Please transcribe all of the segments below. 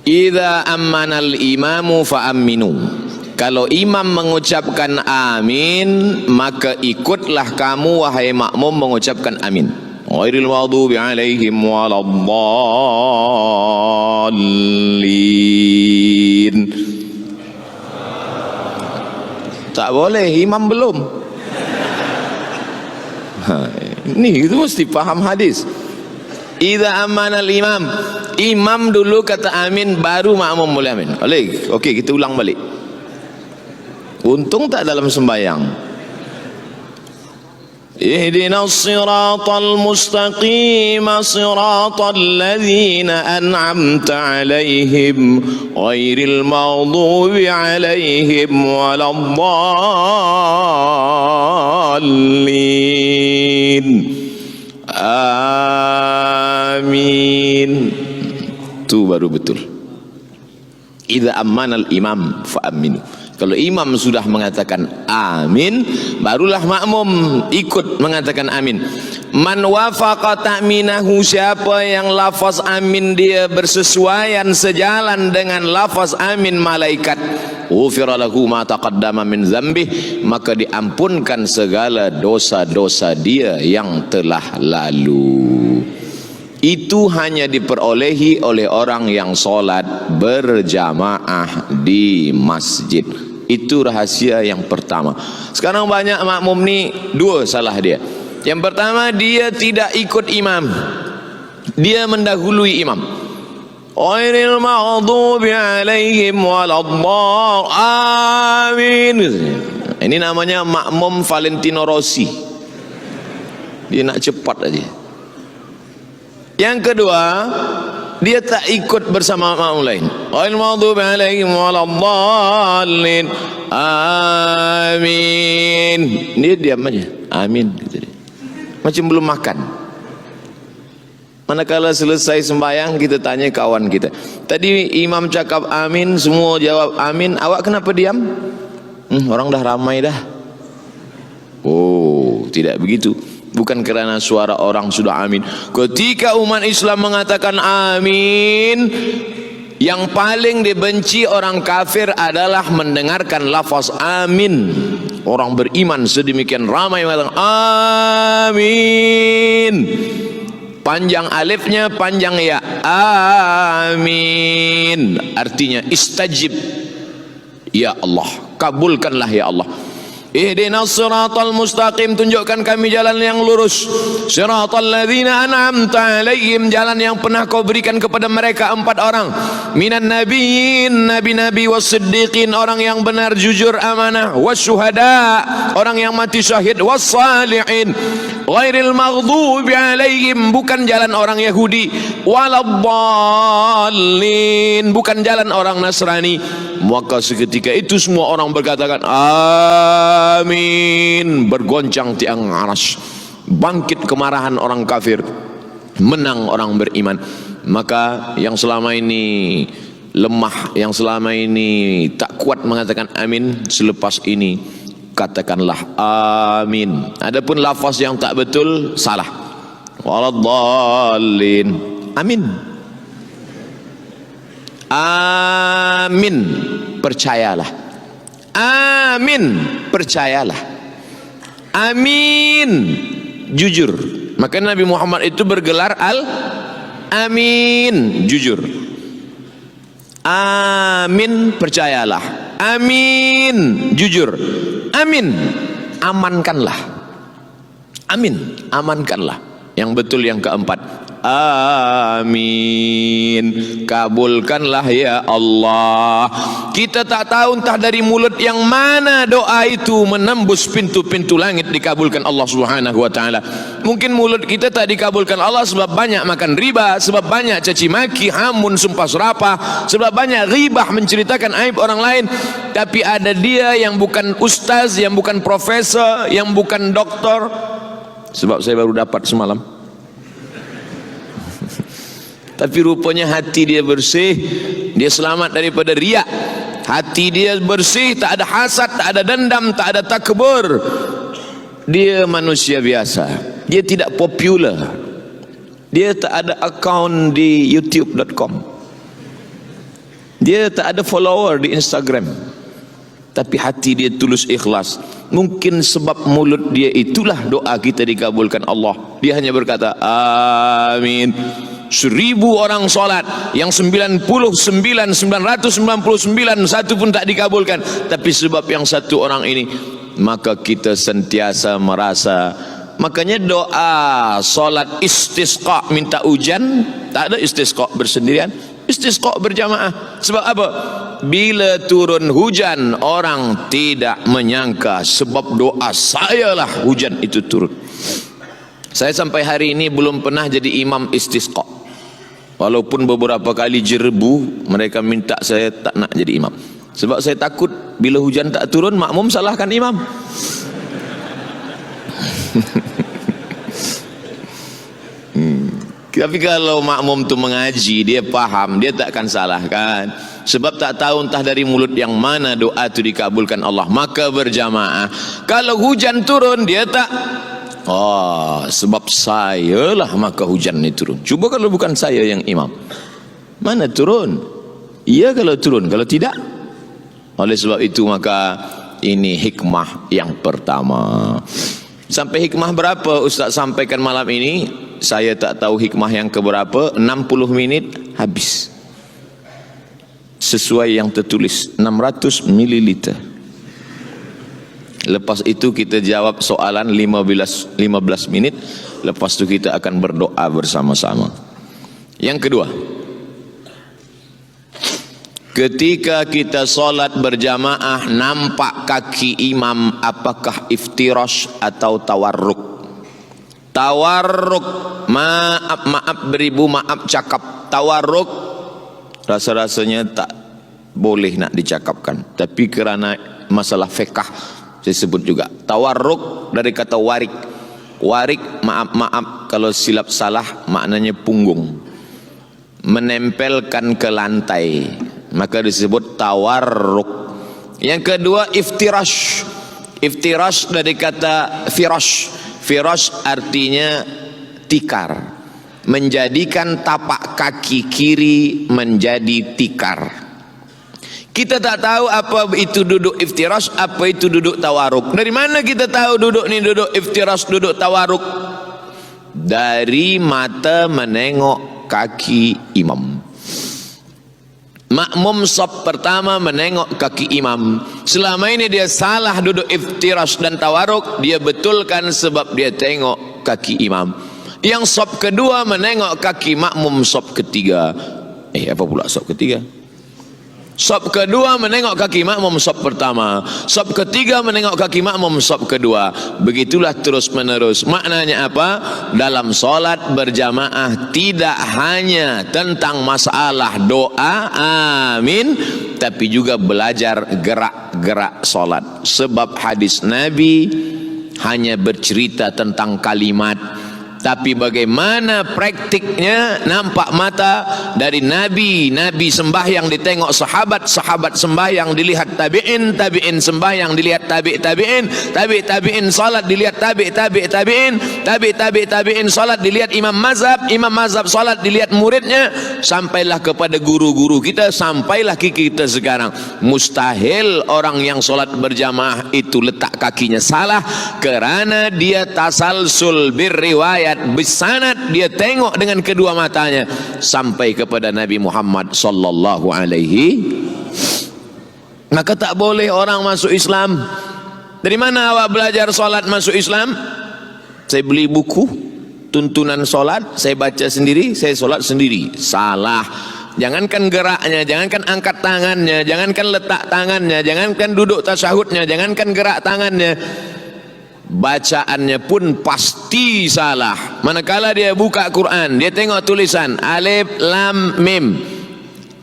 Idza ammanal imamu fa'aminu. Kalau imam mengucapkan amin, maka ikutlah kamu wahai makmum mengucapkan amin. Ghairil maghdubi alaihim waladdallin. Tak boleh, imam belum. Ini itu mesti paham hadis. Idza amanal imam, imam dulu kata amin, baru makmum boleh amin. Okey, kita ulang balik. Untung tak dalam sembahyang. Ihdinas siratal mustaqim siratal ladzina an'amta 'alaihim ghairil maghdubi 'alaihim waladdallin. Amin. Itu baru betul. Idza ammanal imam fa'aminu. Kalau imam sudah mengatakan amin, barulah makmum ikut mengatakan amin. Man wafaqa ta'minahu, siapa yang lafaz amin dia bersesuaian sejalan dengan lafaz amin malaikat, ghufira lahu ma taqaddama min dzambih, maka diampunkan segala dosa-dosa dia yang telah lalu. Itu hanya diperolehi oleh orang yang solat berjamaah di masjid. Itu rahasia yang pertama. Sekarang banyak makmum ni dua salah dia. Yang pertama, dia tidak ikut imam, dia mendahului imam. Ghairil maghdubi alaihim waladdallin. Ini namanya makmum Valentino Rossi. Dia nak cepat aja. Yang kedua, dia tak ikut bersama makmum lain. Ghairil maghdubi alaihim waladdallin. Amin. Dia diam aja. Amin gitu dia. Macam belum makan. Manakala selesai sembahyang, kita tanya kawan kita, tadi imam cakap amin, semua jawab amin, awak kenapa diam? Orang dah ramai dah. Oh, tidak begitu. Bukan kerana suara orang sudah amin. Ketika umat Islam mengatakan amin, yang paling dibenci orang kafir adalah mendengarkan lafaz amin. Orang beriman sedemikian ramai mengatakan amin. Panjang alifnya, panjang ya. Amin. Artinya istajib. Ya Allah, kabulkanlah ya Allah. Ihdinas siratal mustaqim, tunjukkan kami jalan yang lurus. Siratal ladzina an'amta 'alaihim, jalan yang pernah kau berikan kepada mereka 4 orang. Minan nabiyyin, nabi-nabi, was-siddiqin, orang yang benar, jujur, amanah, wasyuhada, orang yang mati syahid, was-salihin. Ghairil maghdubi 'alaihim, bukan jalan orang Yahudi, waladdallin, bukan jalan orang Nasrani. Maka seketika itu semua orang berkatakan amin, bergoncang tiang arsy, bangkit kemarahan orang kafir, menang orang beriman. Maka yang selama ini lemah, yang selama ini tak kuat mengatakan amin, selepas ini katakanlah amin. Adapun lafaz yang tak betul salah. Waladdallin. Amin. Amin, percayalah. Amin, percayalah. Amin, jujur. Maka Nabi Muhammad itu bergelar Al-Amin, jujur. Amin, percayalah. Amin, jujur. Amin, amankanlah. Amin, amankanlah. Yang betul yang keempat, amin, kabulkanlah ya Allah. Kita tak tahu entah dari mulut yang mana doa itu menembus pintu-pintu langit dikabulkan Allah Subhanahu wa taala. Mungkin mulut kita tak dikabulkan Allah sebab banyak makan riba, sebab banyak caci maki, hamun, sumpah serapah, sebab banyak ribah, menceritakan aib orang lain. Tapi ada dia yang bukan ustaz, yang bukan profesor, yang bukan doktor. Sebab saya baru dapat semalam. Tapi rupanya hati dia bersih, dia selamat daripada riak. Hati dia bersih, tak ada hasad, tak ada dendam, tak ada takbur. Dia manusia biasa, dia tidak popular, dia tak ada akaun di youtube.com. Dia tak ada follower di Instagram, tapi hati dia tulus ikhlas. Mungkin sebab mulut dia itulah doa kita dikabulkan Allah. Dia hanya berkata amin. 1000 orang solat, yang 99 satu pun tak dikabulkan, tapi sebab yang satu orang ini, maka kita sentiasa merasa. Makanya doa solat istisqa minta hujan, tak ada istisqa bersendirian, istisqa berjamaah. Sebab apa? Bila turun hujan, orang tidak menyangka sebab doa sayalah hujan itu turun. Saya sampai hari ini belum pernah jadi imam istisqa. Walaupun beberapa kali jerbu, mereka minta saya tak nak jadi imam. Sebab saya takut bila hujan tak turun, makmum salahkan imam. Tapi kalau makmum tu mengaji, dia faham, dia takkan salahkan. Sebab tak tahu entah dari mulut yang mana doa tu dikabulkan Allah. Maka berjamaah. Kalau hujan turun, dia tak, oh, sebab saya lah maka hujan ini turun. Cuba kalau bukan saya yang imam, mana turun? Iya kalau turun, kalau tidak. Oleh sebab itu maka ini hikmah yang pertama. Sampai hikmah berapa Ustaz sampaikan malam ini? Saya tak tahu hikmah yang keberapa. 60 minit habis. Sesuai yang tertulis 600 ml. Lepas itu kita jawab soalan 15 minit. Lepas itu kita akan berdoa bersama-sama. Yang kedua, ketika kita solat berjamaah nampak kaki imam, apakah iftirash atau tawarruk? Tawarruk, maaf beribu maaf cakap. Tawarruk rasa-rasanya tak boleh nak dicakapkan, tapi kerana masalah fiqh saya sebut juga. Tawarruk dari kata warik. Warik, maaf kalau silap salah, maknanya punggung, menempelkan ke lantai, maka disebut tawarruk. Yang kedua iftirash. Iftirash dari kata firash. Firash artinya tikar, menjadikan tapak kaki kiri menjadi tikar. Kita tak tahu apa itu duduk iftirash, apa itu duduk tawaruk. Dari mana kita tahu duduk ni duduk iftirash, duduk tawaruk? Dari mata menengok kaki imam. Makmum saf pertama menengok kaki imam. Selama ini dia salah duduk iftirash dan tawaruk, dia betulkan sebab dia tengok kaki imam. Yang saf kedua menengok kaki makmum saf ketiga. Apa pula saf ketiga? Saf kedua menengok kaki makmum saf pertama. Saf ketiga menengok kaki makmum saf kedua. Begitulah terus menerus. Maknanya apa? Dalam solat berjamaah tidak hanya tentang masalah doa amin, tapi juga belajar gerak-gerak solat. Sebab hadis Nabi hanya bercerita tentang kalimat, tapi bagaimana praktiknya nampak mata dari Nabi. Nabi sembahyang ditengok sahabat, sahabat sembahyang dilihat tabi'in, tabi'in sembahyang dilihat tabi'in, tabi'in salat dilihat tabi'in, tabi'in salat dilihat imam mazhab, imam mazhab salat dilihat muridnya, sampailah kepada guru-guru kita, sampailah kita sekarang. Mustahil orang yang solat berjamaah itu letak kakinya salah, kerana dia tasalsul birriwayat bersanad, dia tengok dengan kedua matanya sampai kepada Nabi Muhammad sallallahu alaihi. Maka tak boleh orang masuk Islam. Dari mana awak belajar solat masuk Islam? Saya beli buku tuntunan solat, saya baca sendiri, saya solat sendiri. Salah. Jangankan geraknya, jangankan angkat tangannya, jangankan letak tangannya, jangankan duduk tasyahudnya, jangankan gerak tangannya, bacaannya pun pasti salah. Manakala dia buka Quran, dia tengok tulisan alif lam mim,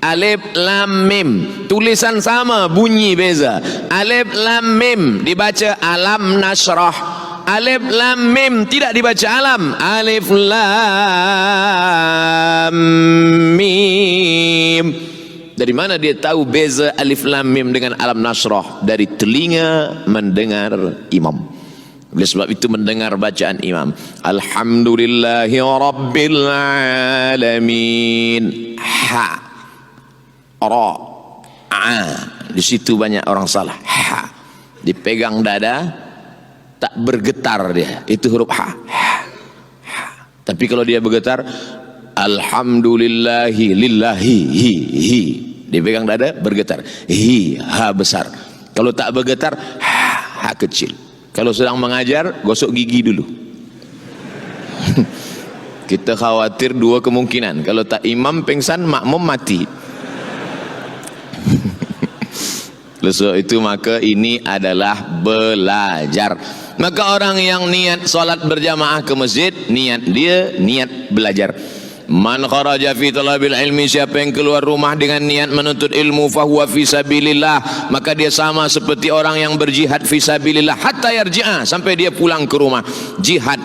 alif lam mim, tulisan sama, bunyi beza. Alif lam mim dibaca alam nasrah, alif lam mim tidak dibaca alam, alif lam mim. Dari mana dia tahu beza alif lam mim dengan alam nasrah? Dari telinga mendengar imam. Oleh sebab itu mendengar bacaan imam, alhamdulillahi rabbil alamin, ha, ra, Di situ banyak orang salah. Dipegang dada, tak bergetar dia. Itu huruf ha. Tapi kalau dia bergetar, alhamdulillahi lillahi hi. Dipegang dada, bergetar. Ha besar. Kalau tak bergetar, ha kecil. Kalau sedang mengajar, gosok gigi dulu. Kita khawatir dua kemungkinan. Kalau tak imam pingsan, makmum mati. Sebab itu maka ini adalah belajar. Maka orang yang niat salat berjamaah ke masjid, niat belajar. Man kharaja fi talabil ilmi, siapa yang keluar rumah dengan niat menuntut ilmu, fahuwa fi sabilillah, maka dia sama seperti orang yang berjihad fi sabilillah hatta yarji'a, sampai dia pulang ke rumah. Jihad.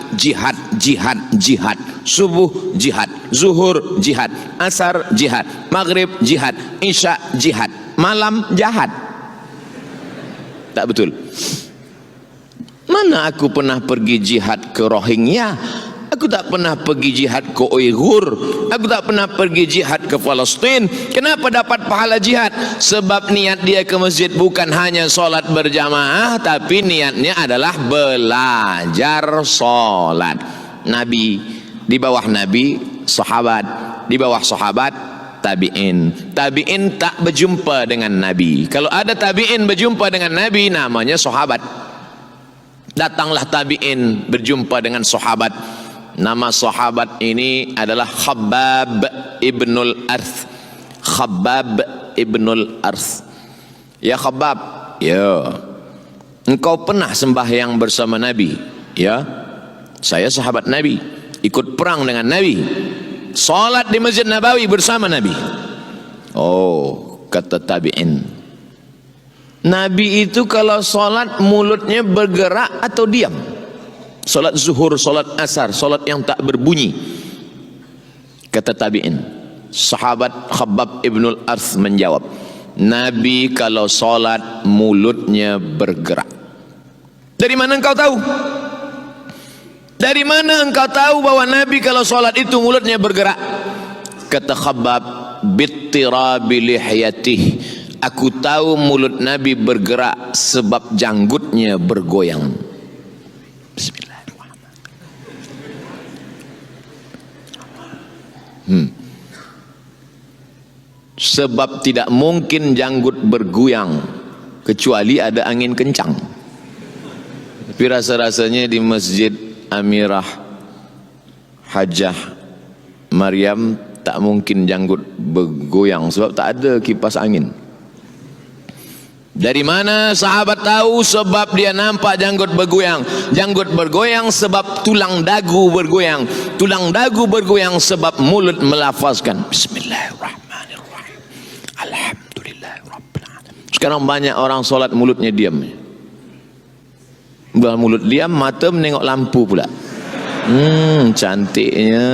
Subuh jihad, zuhur jihad, asar jihad, maghrib jihad, isya jihad, malam jihad. Tak betul. Mana aku pernah pergi jihad ke Rohingya? Aku tak pernah pergi jihad ke Uyghur. Aku tak pernah pergi jihad ke Palestin. Kenapa dapat pahala jihad? Sebab niat dia ke masjid bukan hanya solat berjamaah, tapi niatnya adalah belajar solat. Nabi, di bawah Nabi, sahabat, di bawah sahabat, tabi'in. Tabi'in tak berjumpa dengan Nabi. Kalau ada tabi'in berjumpa dengan Nabi, namanya sahabat. Datanglah tabi'in berjumpa dengan sahabat. Nama sahabat ini adalah Khabbab ibnul Arth. Khabbab ibnul Arth. Ya Khabbab, ya, engkau pernah sembahyang bersama Nabi? Ya, saya sahabat Nabi, ikut perang dengan Nabi, salat di Masjid Nabawi bersama Nabi. Oh, kata tabi'in, Nabi itu kalau salat mulutnya bergerak atau diam? Salat zuhur, salat asar, salat yang tak berbunyi. Kata tabi'in, sahabat Khabbab ibnul Arth menjawab, Nabi kalau salat mulutnya bergerak. Dari mana engkau tahu? Dari mana engkau tahu bahwa Nabi kalau salat itu mulutnya bergerak? Kata Khabbab, bittirabi lihyatih, aku tahu mulut Nabi bergerak sebab janggutnya bergoyang. Bismillahirrahmanirrahim. Sebab tidak mungkin janggut bergoyang kecuali ada angin kencang. Tapi rasa-rasanya di Masjid Amirah Hajjah Maryam tak mungkin janggut bergoyang sebab tak ada kipas angin. Dari mana sahabat tahu? Sebab dia nampak janggut bergoyang. Janggut bergoyang sebab tulang dagu bergoyang. Tulang dagu bergoyang sebab mulut melafazkan Bismillahirrahmanirrahim, Alhamdulillahirrabbilalamin. Sekarang banyak orang solat mulutnya diam. Bila mulut diam, mata menengok lampu pula. Cantiknya.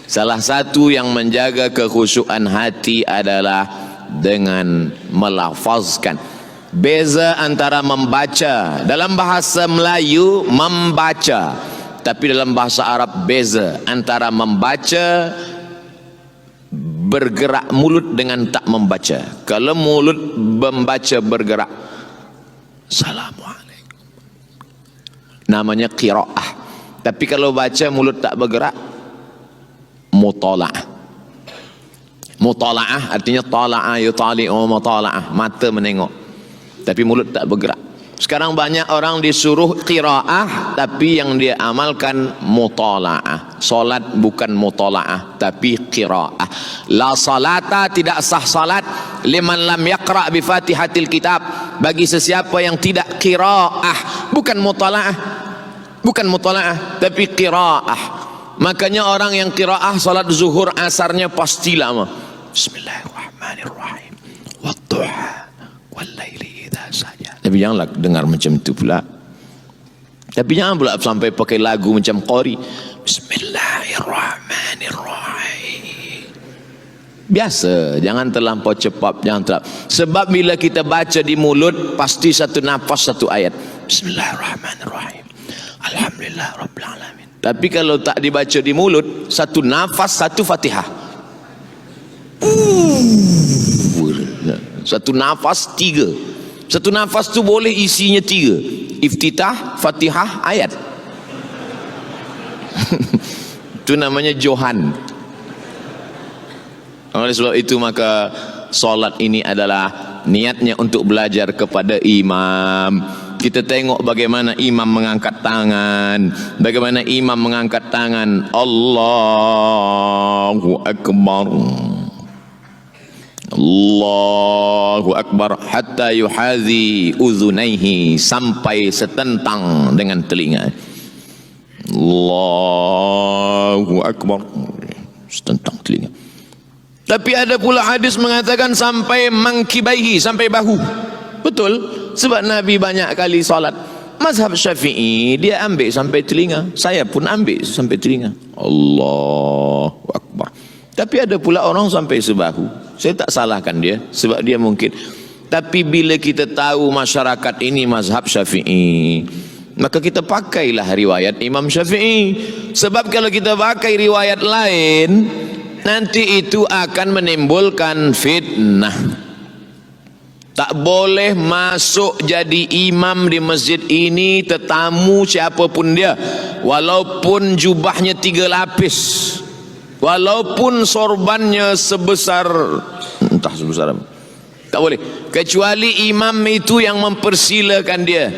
Salah satu yang menjaga kekhusyuan hati adalah dengan melafazkan. Beza antara membaca, dalam bahasa Melayu membaca, tapi dalam bahasa Arab beza antara membaca bergerak mulut dengan tak membaca. Kalau mulut membaca bergerak, Assalamualaikum, namanya qiraah. Tapi kalau baca mulut tak bergerak, mutala'ah. Mutala'ah artinya tala'a yutali'u mutala'ah, mata menengok tapi mulut tak bergerak. Sekarang banyak orang disuruh qiraah tapi yang dia amalkan mutala'ah. Salat bukan mutala'ah tapi qiraah. La salata, tidak sah salat liman lam yaqra' bi Fatihatil Kitab, bagi sesiapa yang tidak qiraah, bukan mutala'ah, bukan mutala'ah tapi qiraah. Makanya orang yang qiraah salat zuhur asarnya pasti lama. Bismillahirrahmanirrahim, wadduha wallaili idza saja. Tapi janganlah dengar macam itu pula. Tapi jangan pula sampai pakai lagu macam qari. Bismillahirrahmanirrahim. Biasa, jangan terlampau cepat, jangan terlampau. Sebab bila kita baca di mulut pasti satu nafas satu ayat. Bismillahirrahmanirrahim, Alhamdulillahirabbil. Tapi kalau tak dibaca di mulut, satu nafas satu Fatihah. Satu nafas 3. Satu nafas tu boleh isinya 3. Iftitah, Fatihah, ayat. Itu namanya Johan. Oleh sebab itu maka solat ini adalah niatnya untuk belajar kepada imam. Kita tengok bagaimana imam mengangkat tangan, bagaimana imam mengangkat tangan, Allahu Akbar, Allahu Akbar, hatta yuhazi uzunaihi, sampai setentang dengan telinga. Allahu Akbar, setentang telinga. Tapi ada pula hadis mengatakan sampai mangkibaihi, sampai bahu. Betul, sebab Nabi banyak kali salat. Mazhab Syafi'i dia ambil sampai telinga, saya pun ambil sampai telinga. Allahu Akbar. Tapi ada pula orang sampai sebahu. Saya tak salahkan dia, sebab dia mungkin. Tapi bila kita tahu masyarakat ini mazhab Syafi'i, maka kita pakailah riwayat Imam Syafi'i. Sebab kalau kita pakai riwayat lain, nanti itu akan menimbulkan fitnah. Tak boleh masuk jadi imam di masjid ini tetamu siapapun dia, walaupun jubahnya 3 lapis, walaupun sorbannya sebesar entah sebesar apa. Tak boleh, kecuali imam itu yang mempersilakan dia.